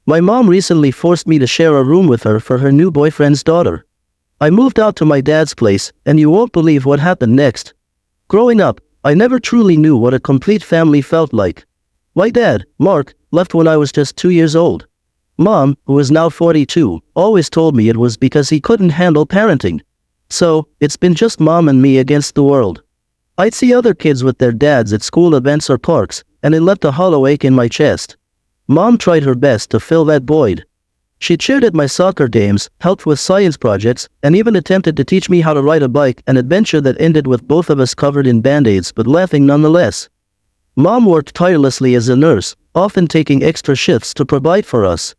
My mom recently forced me to share a room with her for her new boyfriend's daughter. I moved out to my dad's place, and you won't believe what happened next. Growing up, I never truly knew what a complete family felt like. My dad, Mark, left when I was just 2 years old. Mom, who is now 42, always told me it was because he couldn't handle parenting. So, it's been just mom and me against the world. I'd see other kids with their dads at school events or parks, and it left a hollow ache in my chest. Mom tried her best to fill that void. She cheered at my soccer games, helped with science projects, and even attempted to teach me how to ride a bike, an adventure that ended with both of us covered in band-aids but laughing nonetheless. Mom worked tirelessly as a nurse, often taking extra shifts to provide for us.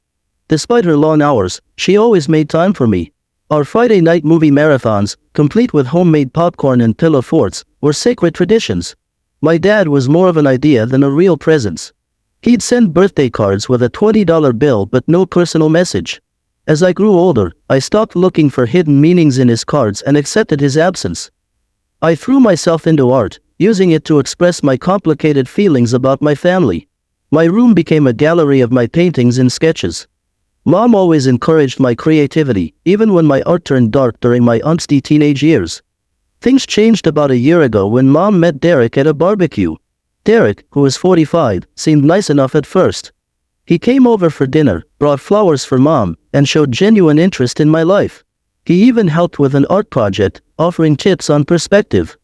Despite her long hours, she always made time for me. Our Friday night movie marathons, complete with homemade popcorn and pillow forts, were sacred traditions. My dad was more of an idea than a real presence. He'd send birthday cards with a $20 bill but no personal message. As I grew older, I stopped looking for hidden meanings in his cards and accepted his absence. I threw myself into art, using it to express my complicated feelings about my family. My room became a gallery of my paintings and sketches. Mom always encouraged my creativity, even when my art turned dark during my angsty teenage years. Things changed about a year ago when Mom met Derek at a barbecue. Derek, who is 45, seemed nice enough at first. He came over for dinner, brought flowers for Mom, and showed genuine interest in my life. He even helped with an art project, offering tips on perspective.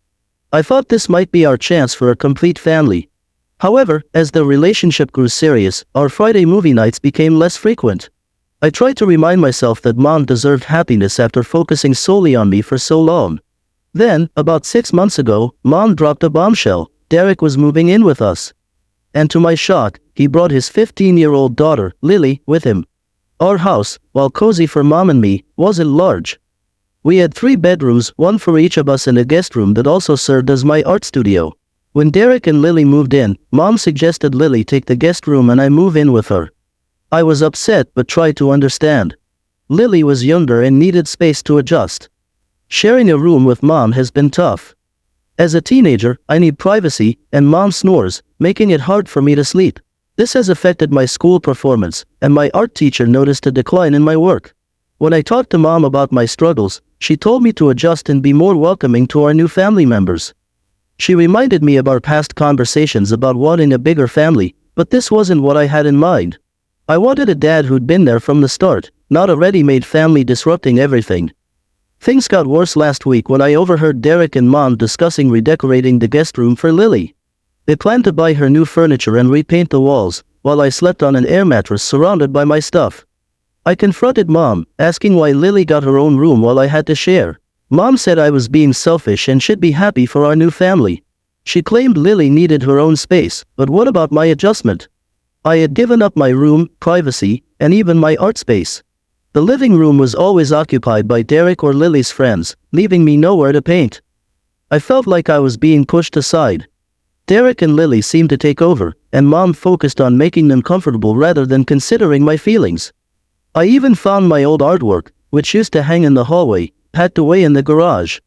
I thought this might be our chance for a complete family. However, as the relationship grew serious, our Friday movie nights became less frequent. I tried to remind myself that Mom deserved happiness after focusing solely on me for so long. Then, about 6 months ago, Mom dropped a bombshell. Derek was moving in with us. And to my shock, he brought his 15-year-old daughter, Lily, with him. Our house, while cozy for Mom and me, wasn't large. We had 3 bedrooms, one for each of us, and a guest room that also served as my art studio. When Derek and Lily moved in, Mom suggested Lily take the guest room and I move in with her. I was upset but tried to understand. Lily was younger and needed space to adjust. Sharing a room with Mom has been tough. As a teenager, I need privacy, and Mom snores, making it hard for me to sleep. This has affected my school performance, and my art teacher noticed a decline in my work. When I talked to Mom about my struggles, she told me to adjust and be more welcoming to our new family members. She reminded me of our past conversations about wanting a bigger family, but this wasn't what I had in mind. I wanted a dad who'd been there from the start, not a ready-made family disrupting everything. Things got worse last week when I overheard Derek and Mom discussing redecorating the guest room for Lily. They planned to buy her new furniture and repaint the walls, while I slept on an air mattress surrounded by my stuff. I confronted Mom, asking why Lily got her own room while I had to share. Mom said I was being selfish and should be happy for our new family. She claimed Lily needed her own space, but what about my adjustment? I had given up my room, privacy, and even my art space. The living room was always occupied by Derek or Lily's friends, leaving me nowhere to paint. I felt like I was being pushed aside. Derek and Lily seemed to take over, and Mom focused on making them comfortable rather than considering my feelings. I even found my old artwork, which used to hang in the hallway, packed away in the garage.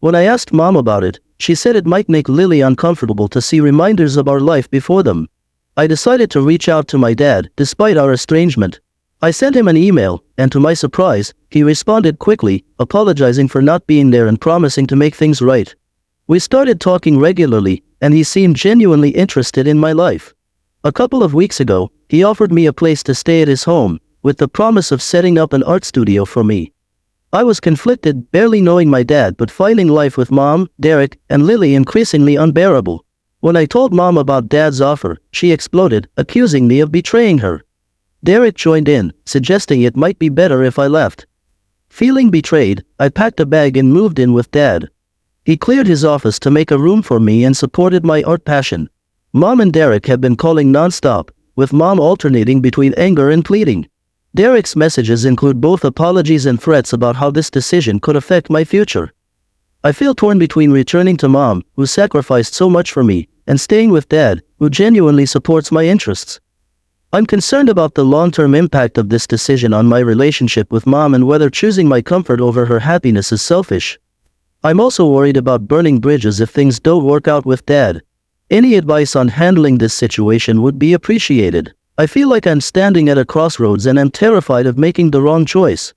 When I asked Mom about it, she said it might make Lily uncomfortable to see reminders of our life before them. I decided to reach out to my dad, despite our estrangement. I sent him an email, and to my surprise, he responded quickly, apologizing for not being there and promising to make things right. We started talking regularly, and he seemed genuinely interested in my life. A couple of weeks ago, he offered me a place to stay at his home, with the promise of setting up an art studio for me. I was conflicted, barely knowing my dad but finding life with Mom, Derek, and Lily increasingly unbearable. When I told Mom about Dad's offer, she exploded, accusing me of betraying her. Derek joined in, suggesting it might be better if I left. Feeling betrayed, I packed a bag and moved in with Dad. He cleared his office to make a room for me and supported my art passion. Mom and Derek have been calling non-stop, with Mom alternating between anger and pleading. Derek's messages include both apologies and threats about how this decision could affect my future. I feel torn between returning to Mom, who sacrificed so much for me, and staying with Dad, who genuinely supports my interests. I'm concerned about the long-term impact of this decision on my relationship with Mom and whether choosing my comfort over her happiness is selfish. I'm also worried about burning bridges if things don't work out with Dad. Any advice on handling this situation would be appreciated. I feel like I'm standing at a crossroads and I'm terrified of making the wrong choice.